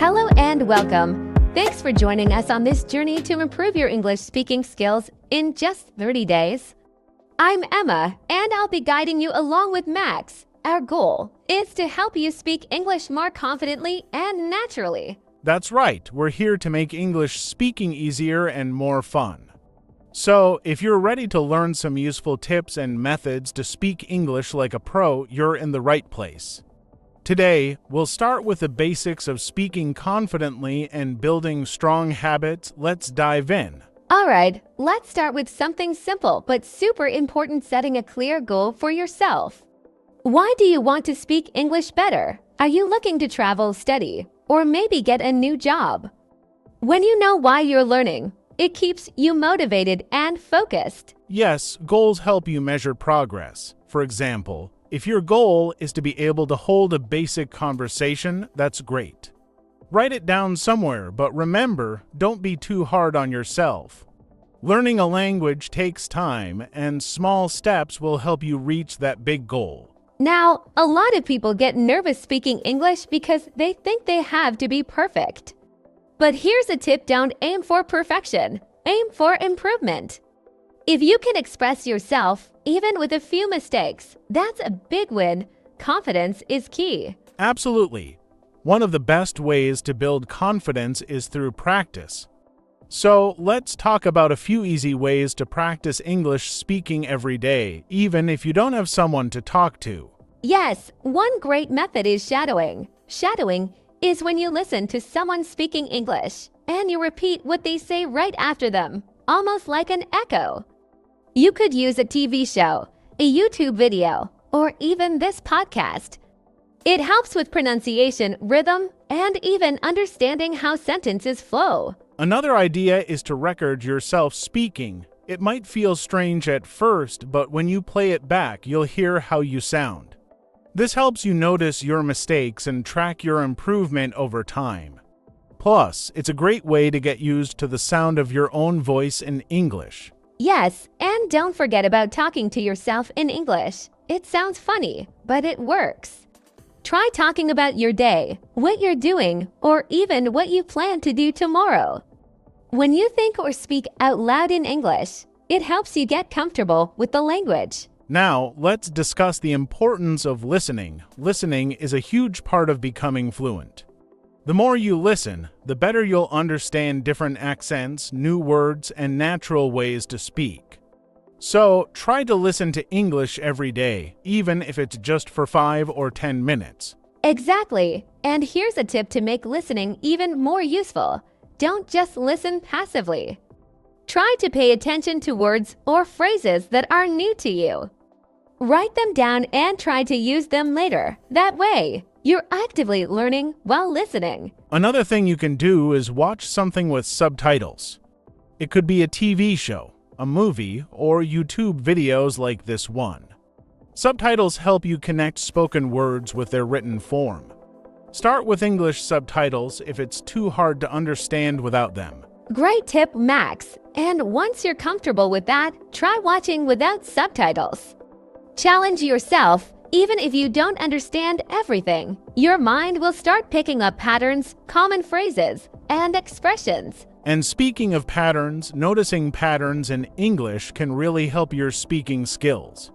Hello and welcome. Thanks for joining us on this journey to improve your English speaking skills in just 30 days. I'm Emma, and I'll be guiding you along with Max. Our goal is to help you speak English more confidently and naturally. That's right, we're here to make English speaking easier and more fun. So, if you're ready to learn some useful tips and methods to speak English like a pro, you're in the right place. Today, we'll start with the basics of speaking confidently and building strong habits. Let's dive in. Alright, let's start with something simple but super important: setting a clear goal for yourself. Why do you want to speak English better? Are you looking to travel, study, or maybe get a new job? When you know why you're learning, it keeps you motivated and focused. Yes, goals help you measure progress. For example, if your goal is to be able to hold a basic conversation, that's great. Write it down somewhere, but remember, don't be too hard on yourself. Learning a language takes time, and small steps will help you reach that big goal. Now, a lot of people get nervous speaking English because they think they have to be perfect. But here's a tip: don't aim for perfection, aim for improvement. If you can express yourself, even with a few mistakes, that's a big win. Confidence is key. Absolutely. One of the best ways to build confidence is through practice. So, let's talk about a few easy ways to practice English speaking every day, even if you don't have someone to talk to. Yes, one great method is shadowing. Shadowing is when you listen to someone speaking English and you repeat what they say right after them, almost like an echo. You could use a TV show, a YouTube video, or even this podcast. It helps with pronunciation, rhythm, and even understanding how sentences flow. Another idea is to record yourself speaking. It might feel strange at first, but when you play it back, you'll hear how you sound. This helps you notice your mistakes and track your improvement over time. Plus, it's a great way to get used to the sound of your own voice in English. Yes, and don't forget about talking to yourself in English. It sounds funny, but it works. Try talking about your day, what you're doing, or even what you plan to do tomorrow. When you think or speak out loud in English, it helps you get comfortable with the language. Now, let's discuss the importance of listening. Listening is a huge part of becoming fluent. The more you listen, the better you'll understand different accents, new words, and natural ways to speak. So, try to listen to English every day, even if it's just for 5 or 10 minutes. Exactly. And here's a tip to make listening even more useful: don't just listen passively. Try to pay attention to words or phrases that are new to you. Write them down and try to use them later. That way, you're actively learning while listening. Another thing you can do is watch something with subtitles. It could be a TV show, a movie, or YouTube videos like this one. Subtitles help you connect spoken words with their written form. Start with English subtitles if it's too hard to understand without them. Great tip, Max. And once you're comfortable with that, try watching without subtitles. Challenge yourself. Even if you don't understand everything, your mind will start picking up patterns, common phrases, and expressions. And speaking of patterns, noticing patterns in English can really help your speaking skills.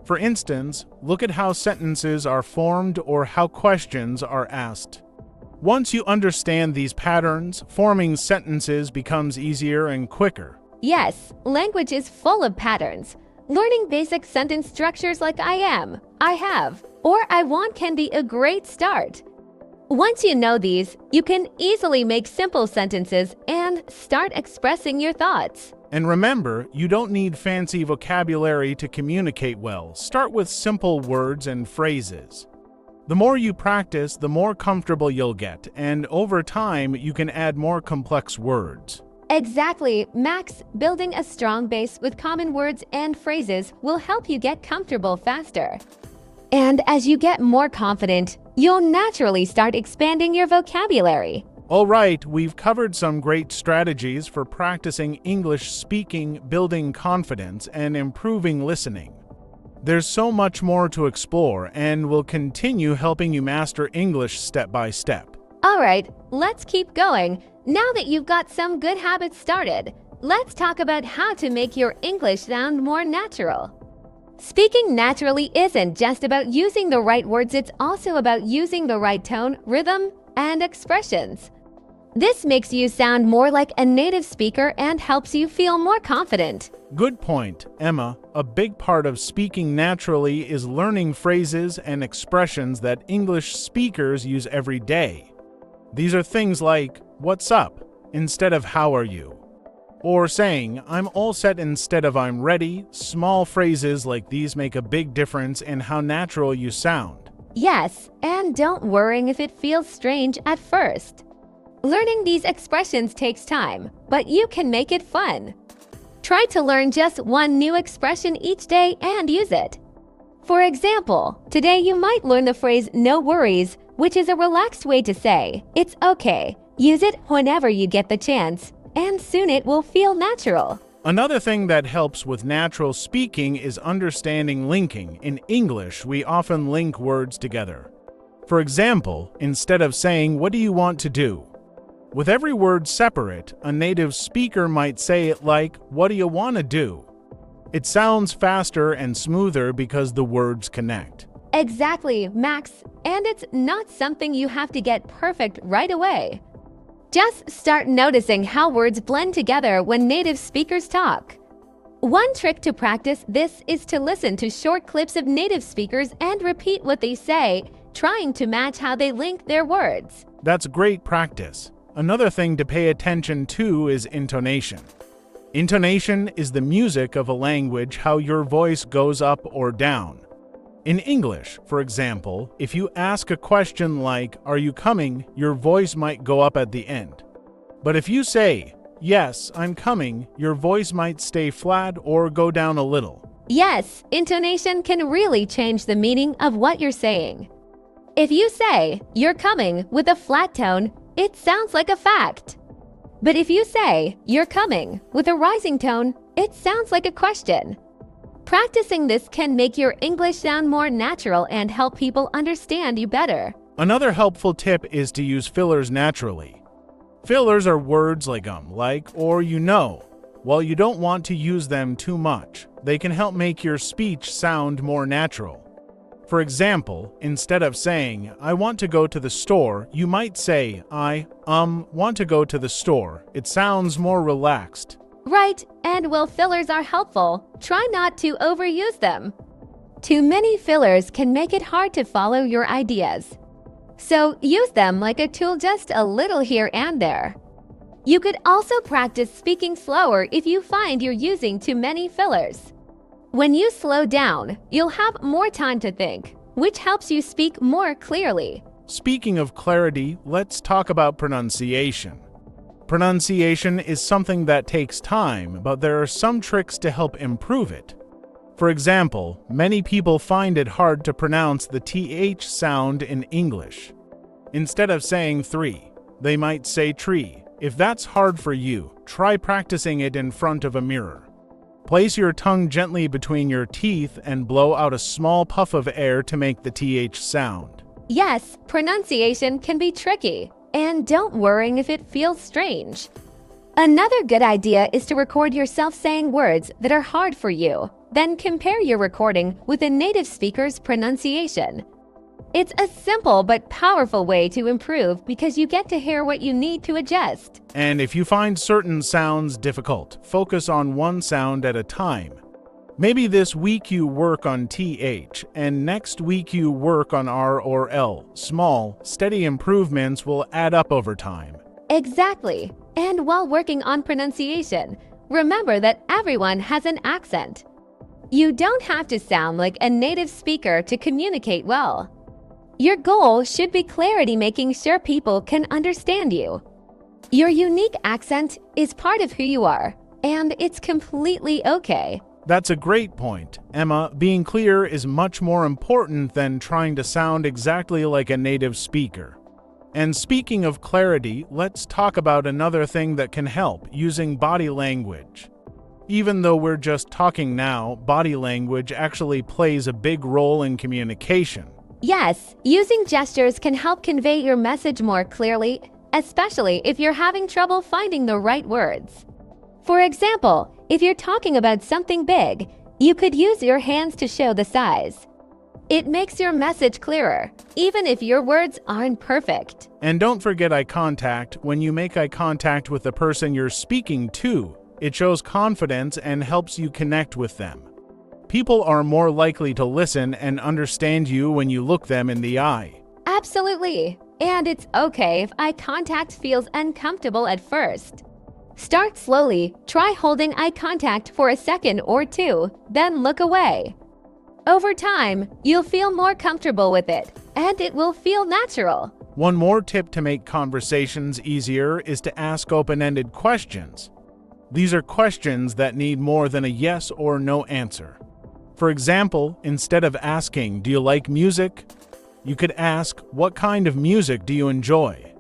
For instance, look at how sentences are formed or how questions are asked. Once you understand these patterns, forming sentences becomes easier and quicker. Yes, language is full of patterns. Learning basic sentence structures like I am, I have, or I want can be a great start. Once you know these, you can easily make simple sentences and start expressing your thoughts. And remember, you don't need fancy vocabulary to communicate well. Start with simple words and phrases. The more you practice, the more comfortable you'll get, and over time, you can add more complex words. Exactly, Max. Building a strong base with common words and phrases will help you get comfortable faster. And as you get more confident, you'll naturally start expanding your vocabulary. All right, we've covered some great strategies for practicing English speaking, building confidence, and improving listening. There's so much more to explore, and we'll continue helping you master English step by step. Alright, let's keep going. Now that you've got some good habits started, let's talk about how to make your English sound more natural. Speaking naturally isn't just about using the right words, it's also about using the right tone, rhythm, and expressions. This makes you sound more like a native speaker and helps you feel more confident. Good point, Emma. A big part of speaking naturally is learning phrases and expressions that English speakers use every day. These are things like, "What's up?" instead of "How are you?" Or saying, "I'm all set" instead of "I'm ready." Small phrases like these make a big difference in how natural you sound. Yes, and don't worry if it feels strange at first. Learning these expressions takes time, but you can make it fun. Try to learn just one new expression each day and use it. For example, today you might learn the phrase "no worries," which is a relaxed way to say, "It's okay." Use it whenever you get the chance, and soon it will feel natural. Another thing that helps with natural speaking is understanding linking. In English, we often link words together. For example, instead of saying, "What do you want to do?" with every word separate, a native speaker might say it like, "What do you want to do?" It sounds faster and smoother because the words connect. Exactly, Max, and it's not something you have to get perfect right away. Just start noticing how words blend together when native speakers talk. One trick to practice this is to listen to short clips of native speakers and repeat what they say, trying to match how they link their words. That's great practice. Another thing to pay attention to is intonation. Intonation is the music of a language, how your voice goes up or down. In English, for example, if you ask a question like, "Are you coming?" your voice might go up at the end. But if you say, "Yes, I'm coming," your voice might stay flat or go down a little. Yes, intonation can really change the meaning of what you're saying. If you say, "You're coming," with a flat tone, it sounds like a fact. But if you say, "You're coming," with a rising tone, it sounds like a question. Practicing this can make your English sound more natural and help people understand you better. Another helpful tip is to use fillers naturally. Fillers are words like like, or you know. While you don't want to use them too much, they can help make your speech sound more natural. For example, instead of saying, "I want to go to the store," you might say, "I want to go to the store." It sounds more relaxed. Right, and while fillers are helpful, try not to overuse them. Too many fillers can make it hard to follow your ideas. So use them like a tool, just a little here and there. You could also practice speaking slower if you find you're using too many fillers. When you slow down, you'll have more time to think, which helps you speak more clearly. Speaking of clarity, let's talk about pronunciation. Pronunciation is something that takes time, but there are some tricks to help improve it. For example, many people find it hard to pronounce the TH sound in English. Instead of saying "three," they might say "tree." If that's hard for you, try practicing it in front of a mirror. Place your tongue gently between your teeth and blow out a small puff of air to make the TH sound. Yes, pronunciation can be tricky, and don't worry if it feels strange. Another good idea is to record yourself saying words that are hard for you, then compare your recording with a native speaker's pronunciation. It's a simple but powerful way to improve because you get to hear what you need to adjust. And if you find certain sounds difficult, focus on one sound at a time. Maybe this week you work on TH, and next week you work on R or L. Small, steady improvements will add up over time. Exactly. And while working on pronunciation, remember that everyone has an accent. You don't have to sound like a native speaker to communicate well. Your goal should be clarity, making sure people can understand you. Your unique accent is part of who you are, and it's completely okay. That's a great point, Emma. Being clear is much more important than trying to sound exactly like a native speaker. And speaking of clarity, let's talk about another thing that can help, using body language. Even though we're just talking now, body language actually plays a big role in communication. Yes, using gestures can help convey your message more clearly, especially if you're having trouble finding the right words. For example, if you're talking about something big, you could use your hands to show the size. It makes your message clearer, even if your words aren't perfect. And don't forget eye contact. When you make eye contact with the person you're speaking to, it shows confidence and helps you connect with them. People are more likely to listen and understand you when you look them in the eye. Absolutely. And it's okay if eye contact feels uncomfortable at first. Start slowly, try holding eye contact for a second or two, then look away. Over time, you'll feel more comfortable with it, and it will feel natural. One more tip to make conversations easier is to ask open-ended questions. These are questions that need more than a yes or no answer. For example, instead of asking, "Do you like music?" you could ask, "What kind of music do you enjoy?"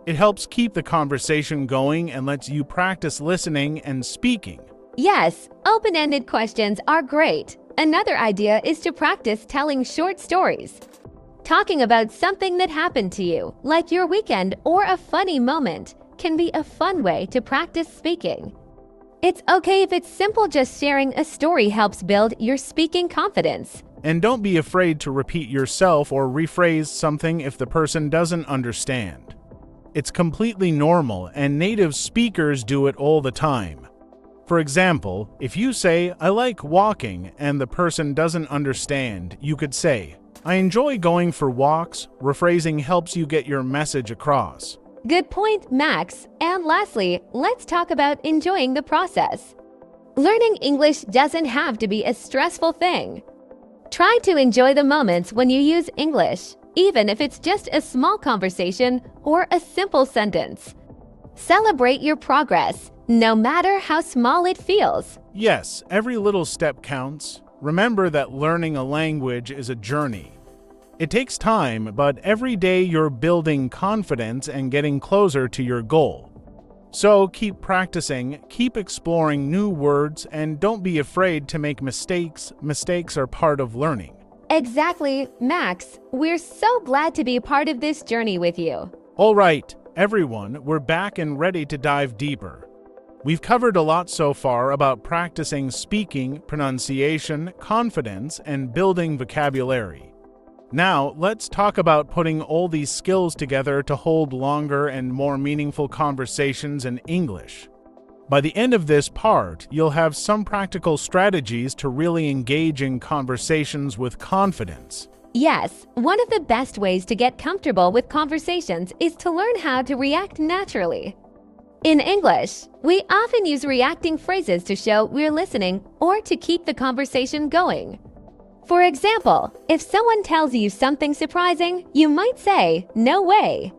It helps keep the conversation going and lets you practice listening and speaking. Yes, open-ended questions are great. Another idea is to practice telling short stories. Talking about something that happened to you, like your weekend or a funny moment, can be a fun way to practice speaking. It's okay if it's simple, just sharing a story helps build your speaking confidence. And don't be afraid to repeat yourself or rephrase something if the person doesn't understand. It's completely normal, and native speakers do it all the time. For example, if you say, "I like walking," and the person doesn't understand, you could say, "I enjoy going for walks." Rephrasing helps you get your message across. Good point, Max. And lastly, let's talk about enjoying the process. Learning English doesn't have to be a stressful thing. Try to enjoy the moments when you use English, even if it's just a small conversation or a simple sentence. Celebrate your progress, no matter how small it feels. Yes, every little step counts. Remember that learning a language is a journey. It takes time, but every day you're building confidence and getting closer to your goal. So keep practicing, keep exploring new words, and don't be afraid to make mistakes. Mistakes are part of learning. Exactly, Max. We're so glad to be a part of this journey with you. All right, everyone, we're back and ready to dive deeper. We've covered a lot so far about practicing speaking, pronunciation, confidence, and building vocabulary. Now, let's talk about putting all these skills together to hold longer and more meaningful conversations in English. By the end of this part, you'll have some practical strategies to really engage in conversations with confidence. Yes, one of the best ways to get comfortable with conversations is to learn how to react naturally. In English, we often use reacting phrases to show we're listening or to keep the conversation going. For example, if someone tells you something surprising, you might say, "No way."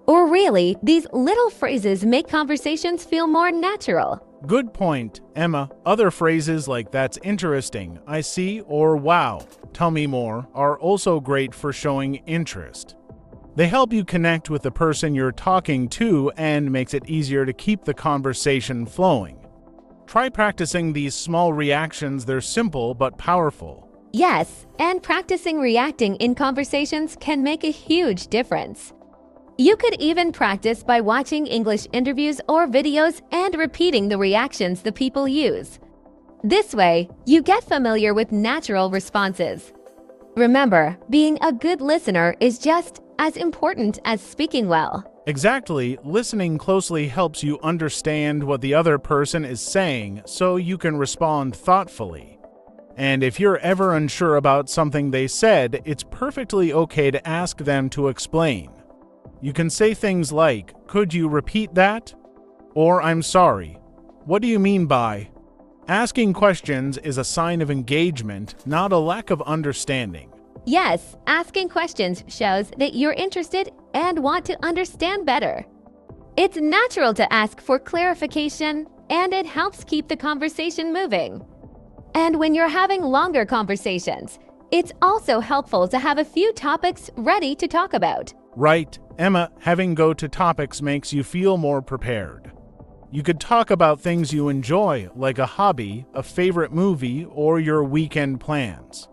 Or really, these little phrases make conversations feel more natural. Good point, Emma. Other phrases like "that's interesting," "I see," or "wow, tell me more" are also great for showing interest. They help you connect with the person you're talking to and makes it easier to keep the conversation flowing. Try practicing these small reactions. They're simple but powerful. Yes, and practicing reacting in conversations can make a huge difference. You could even practice by watching English interviews or videos and repeating the reactions the people use. This way, you get familiar with natural responses. Remember, being a good listener is just as important as speaking well. Exactly. Listening closely helps you understand what the other person is saying so you can respond thoughtfully. And if you're ever unsure about something they said, it's perfectly okay to ask them to explain. You can say things like, "Could you repeat that?" Or "I'm sorry. What do you mean by?" Asking questions is a sign of engagement, not a lack of understanding. Yes, asking questions shows that you're interested and want to understand better. It's natural to ask for clarification, and it helps keep the conversation moving. And when you're having longer conversations, it's also helpful to have a few topics ready to talk about. Right, Emma, having go-to topics makes you feel more prepared. You could talk about things you enjoy, like a hobby, a favorite movie, or your weekend plans.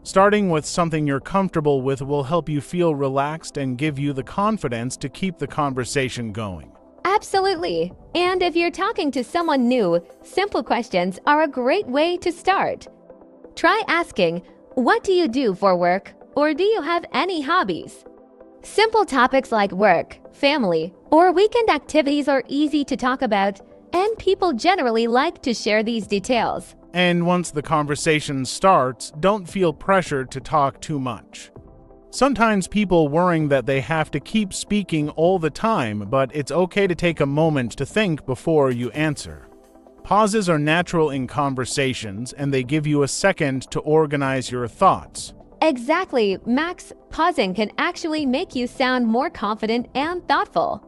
Starting with something you're comfortable with will help you feel relaxed and give you the confidence to keep the conversation going. Absolutely. And if you're talking to someone new, simple questions are a great way to start. Try asking, "What do you do for work?" or "Do you have any hobbies?" Simple topics like work, family, or weekend activities are easy to talk about, and people generally like to share these details. And once the conversation starts, don't feel pressured to talk too much. Sometimes people worrying that they have to keep speaking all the time, but it's okay to take a moment to think before you answer. Pauses are natural in conversations, and they give you a second to organize your thoughts. Exactly, Max. Pausing can actually make you sound more confident and thoughtful.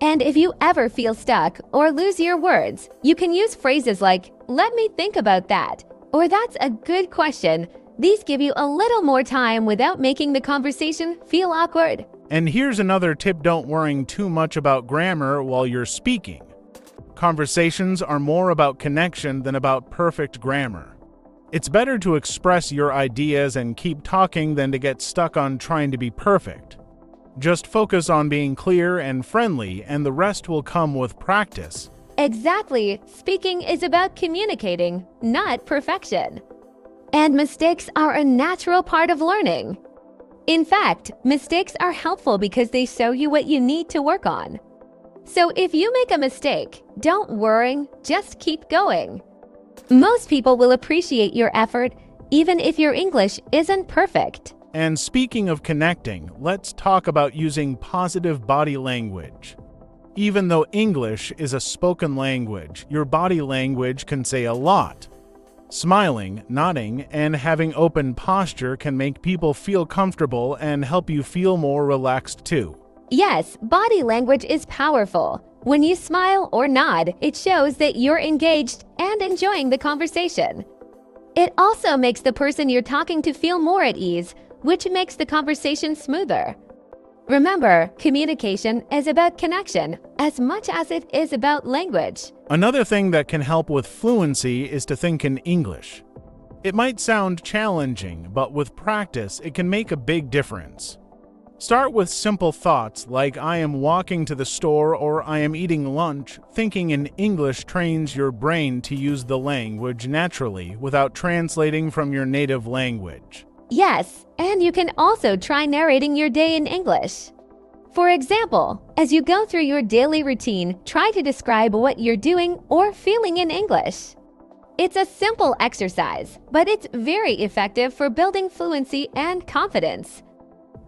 And if you ever feel stuck or lose your words, you can use phrases like, "Let me think about that," or "That's a good question." These give you a little more time without making the conversation feel awkward. And here's another tip: don't worry too much about grammar while you're speaking. Conversations are more about connection than about perfect grammar. It's better to express your ideas and keep talking than to get stuck on trying to be perfect. Just focus on being clear and friendly, and the rest will come with practice. Exactly. Speaking is about communicating, not perfection. And mistakes are a natural part of learning. In fact, mistakes are helpful because they show you what you need to work on. So if you make a mistake, don't worry, just keep going. Most people will appreciate your effort, even if your English isn't perfect. And speaking of connecting, let's talk about using positive body language. Even though English is a spoken language, your body language can say a lot. Smiling, nodding, and having open posture can make people feel comfortable and help you feel more relaxed too. Yes, body language is powerful. When you smile or nod, it shows that you're engaged and enjoying the conversation. It also makes the person you're talking to feel more at ease, which makes the conversation smoother. Remember, communication is about connection as much as it is about language. Another thing that can help with fluency is to think in English. It might sound challenging, but with practice, it can make a big difference. Start with simple thoughts like "I am walking to the store" or "I am eating lunch." Thinking in English trains your brain to use the language naturally without translating from your native language. Yes, and you can also try narrating your day in English. For example, as you go through your daily routine, try to describe what you're doing or feeling in English. It's a simple exercise, but it's very effective for building fluency and confidence.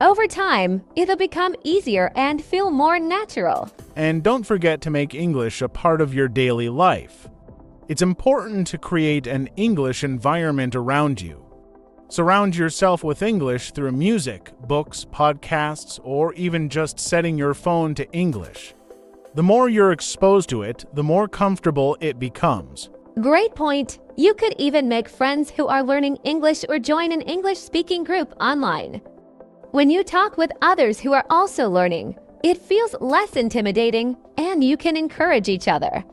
Over time, it'll become easier and feel more natural. And don't forget to make English a part of your daily life. It's important to create an English environment around you. Surround yourself with English through music, books, podcasts, or even just setting your phone to English. The more you're exposed to it, the more comfortable it becomes. Great point. You could even make friends who are learning English or join an English-speaking group online. When you talk with others who are also learning, it feels less intimidating and you can encourage each other.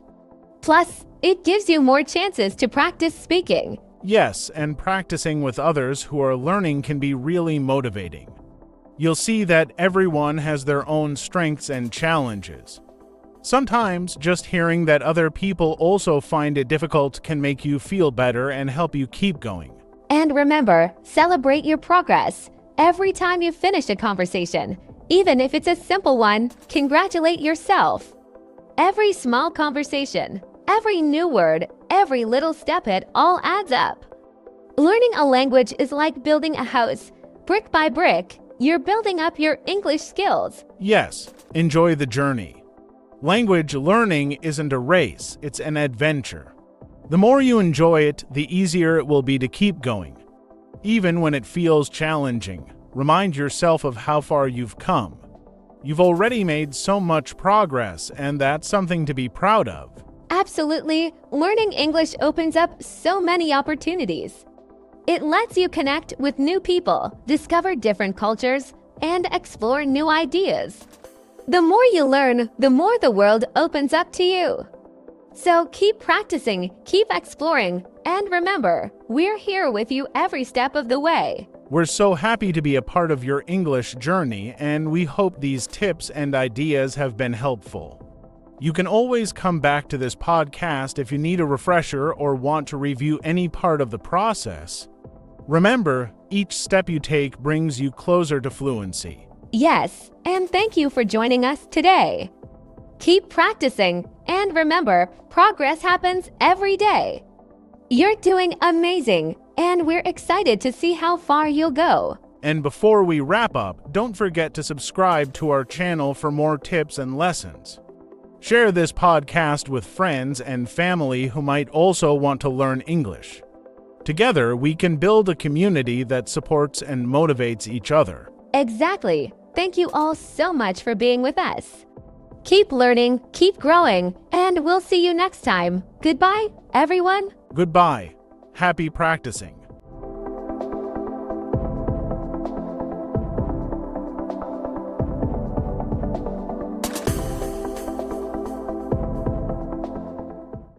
Plus, it gives you more chances to practice speaking. Yes, and practicing with others who are learning can be really motivating. You'll see that everyone has their own strengths and challenges. Sometimes just hearing that other people also find it difficult can make you feel better and help you keep going. And remember, celebrate your progress. Every time you finish a conversation, even if it's a simple one, congratulate yourself. Every small conversation, every new word, every little step, it all adds up. Learning a language is like building a house. Brick by brick, you're building up your English skills. Yes, enjoy the journey. Language learning isn't a race, it's an adventure. The more you enjoy it, the easier it will be to keep going. Even when it feels challenging, remind yourself of how far you've come. You've already made so much progress, and that's something to be proud of. Absolutely. Learning English opens up so many opportunities. It lets you connect with new people, discover different cultures, and explore new ideas. The more you learn, the more the world opens up to you. So keep practicing, keep exploring, and remember, we're here with you every step of the way. We're so happy to be a part of your English journey, and we hope these tips and ideas have been helpful. You can always come back to this podcast if you need a refresher or want to review any part of the process. Remember, each step you take brings you closer to fluency. Yes, and thank you for joining us today. Keep practicing, and remember, progress happens every day. You're doing amazing, and we're excited to see how far you'll go. And before we wrap up, don't forget to subscribe to our channel for more tips and lessons. Share this podcast with friends and family who might also want to learn English. Together, we can build a community that supports and motivates each other. Exactly. Thank you all so much for being with us. Keep learning, keep growing, and we'll see you next time. Goodbye, everyone. Goodbye. Happy practicing.